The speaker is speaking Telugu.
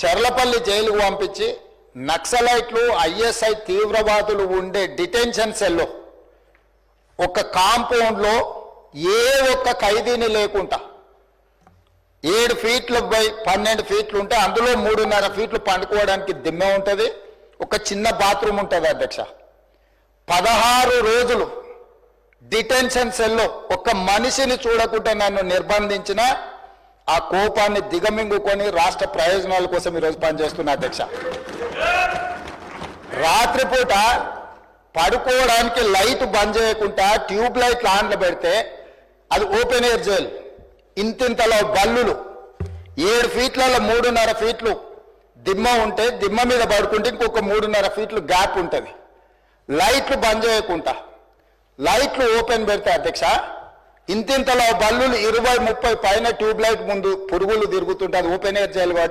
చెర్లపల్లి జైలుకు పంపించి నక్సలైట్లు ఐఎస్ఐ తీవ్రవాదులు ఉండే డిటెన్షన్ సెల్లో ఒక కాంపౌండ్లో ఏ ఒక్క ఖైదీని లేకుండా 7 ఫీట్ల బై 12 ఫీట్లు ఉంటే అందులో 3.5 ఫీట్లు పండుకోవడానికి దిమ్మె ఉంటుంది, ఒక చిన్న బాత్రూమ్ ఉంటుంది అధ్యక్ష. 16 రోజులు డిటెన్షన్ సెల్లో ఒక్క మనిషిని చూడకుండా నన్ను నిర్బంధించిన ఆ కోపాన్ని దిగమింగుకొని రాష్ట్ర ప్రయోజనాల కోసం ఈరోజు పనిచేస్తున్నా అధ్యక్ష. రాత్రిపూట పడుకోవడానికి లైట్ బంద్ చేయకుండా ట్యూబ్ లైట్లు ఆన్లో పెడితే అది ఓపెన్ ఎయిర్ జైలు. ఇంతింతలో బల్లులు 7 ఫీట్లలో 3.5 ఫీట్లు దిమ్మ ఉంటే దిమ్మ మీద పడుకుంటే ఇంకొక 3.5 ఫీట్లు గ్యాప్ ఉంటుంది. లైట్లు బంద్ చేయకుండా లైట్లు ఓపెన్ పెడితే అధ్యక్ష ఇంతింతలో బల్లులు 20-30 పైన ట్యూబ్ లైట్ ముందు పురుగులు తిరుగుతుంటే అది ఓపెన్ ఎయిర్ జైలు.